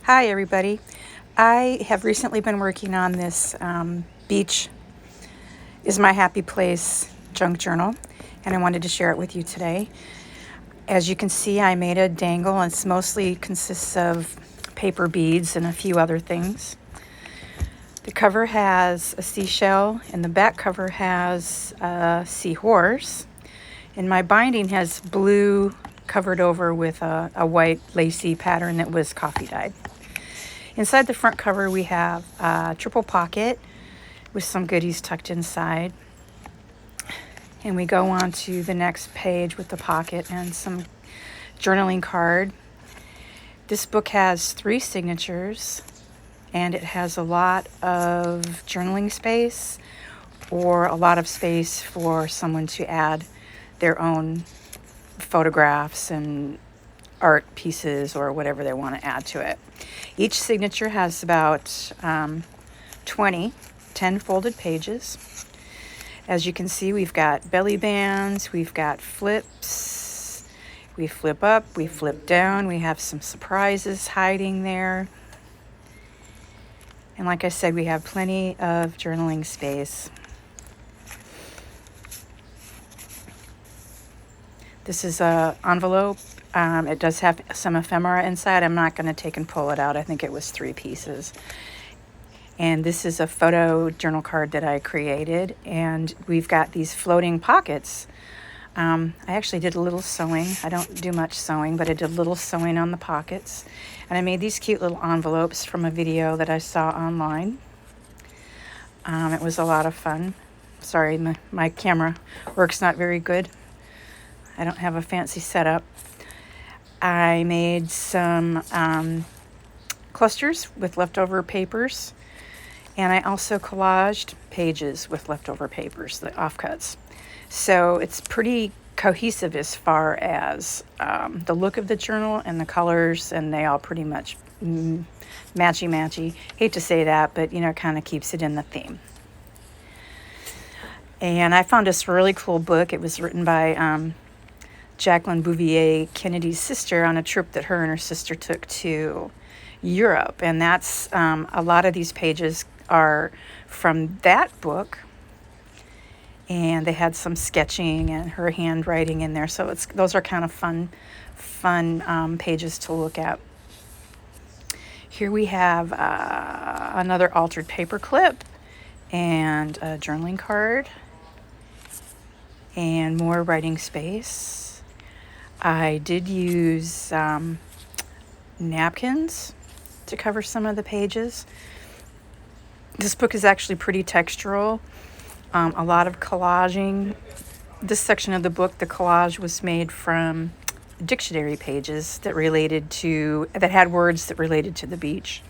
Hi everybody. I have recently been working on this Beach is My Happy Place junk journal, and I wanted to share it with you today. As you can see, I made a dangle, and it's mostly consists of paper beads and a few other things. The cover has a seashell, and the back cover has a seahorse, and my binding has blue covered over with a white lacy pattern that was coffee dyed. Inside the front cover, we have a triple pocket with some goodies tucked inside. And we go on to the next page with the pocket and some journaling card. This book has 3 signatures, and it has a lot of journaling space or a lot of space for someone to add their own photographs and art pieces or whatever they want to add to it. Each signature has about 10 folded pages. As you can see, we've got belly bands, we've got flips, we flip up, we flip down, we have some surprises hiding there. And like I said, we have plenty of journaling space. This is an envelope. It does have some ephemera inside. I'm not going to take and pull it out. I think it was 3 pieces. And this is a photo journal card that I created. And we've got these floating pockets. I actually did a little sewing. I don't do much sewing, but I did a little sewing on the pockets. And I made these cute little envelopes from a video that I saw online. It was a lot of fun. Sorry, my camera work's not very good. I don't have a fancy setup. I made some clusters with leftover papers, and I also collaged pages with leftover papers, the offcuts. So it's pretty cohesive as far as the look of the journal and the colors, and they all pretty much matchy-matchy. Hate to say that, but kind of keeps it in the theme. And I found this really cool book. It was written by Jacqueline Bouvier Kennedy's sister on a trip that her and her sister took to Europe. And that's a lot of these pages are from that book. And they had some sketching and her handwriting in there. So those are kind of fun pages to look at. Here we have another altered paper clip and a journaling card and more writing space. I did use napkins to cover some of the pages. This book is actually pretty textural. A lot of collaging. This section of the book, the collage was made from dictionary pages that had words that related to the beach.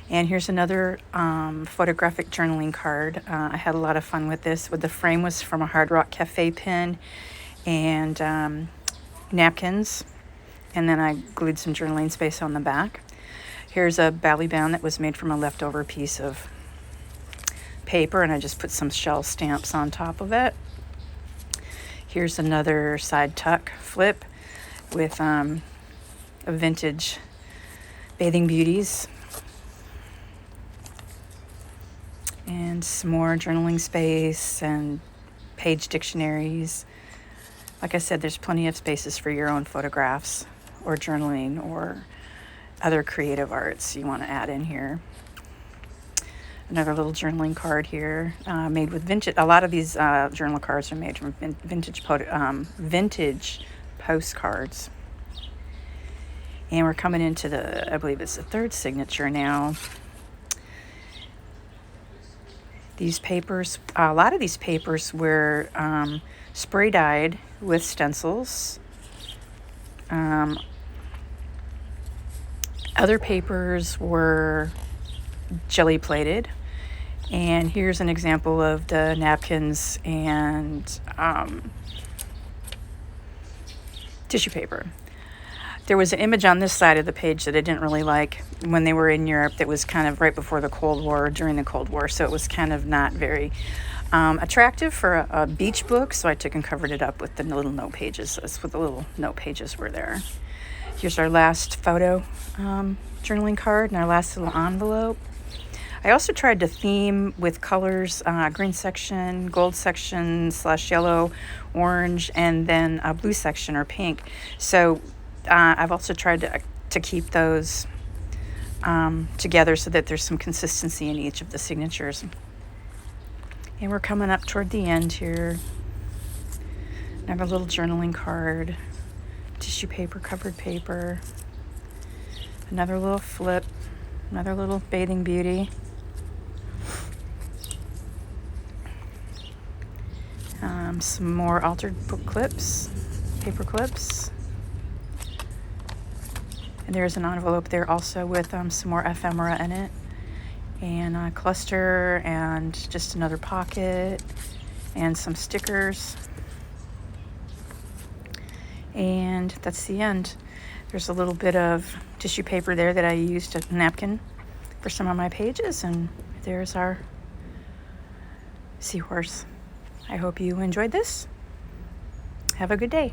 And here's another photographic journaling card. I had a lot of fun with this. The frame was from a Hard Rock Cafe pen and napkins, and then I glued some journaling space on the back. Here's a belly band that was made from a leftover piece of paper, and I just put some shell stamps on top of it. Here's another side tuck flip with a vintage Bathing Beauties and some more journaling space and page dictionaries. Like I said, there's plenty of spaces for your own photographs or journaling or other creative arts you want to add in here. Another little journaling card here, made with vintage. A lot of these journal cards are made from vintage postcards. And we're coming into I believe it's the 3rd signature now. These papers, a lot of these papers were spray dyed with stencils. Other papers were jelly plated. And here's an example of the napkins and tissue paper. There was an image on this side of the page that I didn't really like when they were in Europe that was kind of right before the Cold War, during the Cold War, so it was kind of not very attractive for a beach book, so I took and covered it up with the little note pages. That's what the little note pages were there. Here's our last photo journaling card and our last little envelope. I also tried to theme with colors, green section, gold section / yellow, orange, and then a blue section or pink. So I've also tried to keep those together so that there's some consistency in each of the signatures. And we're coming up toward the end here. Another little journaling card, tissue paper, covered paper, another little flip, another little bathing beauty. Some more altered book clips, paper clips. And there's an envelope there also with some more ephemera in it. And a cluster and just another pocket and some stickers. And that's the end. There's a little bit of tissue paper there that I used, a napkin, for some of my pages. And there's our seahorse. I hope you enjoyed this. Have a good day.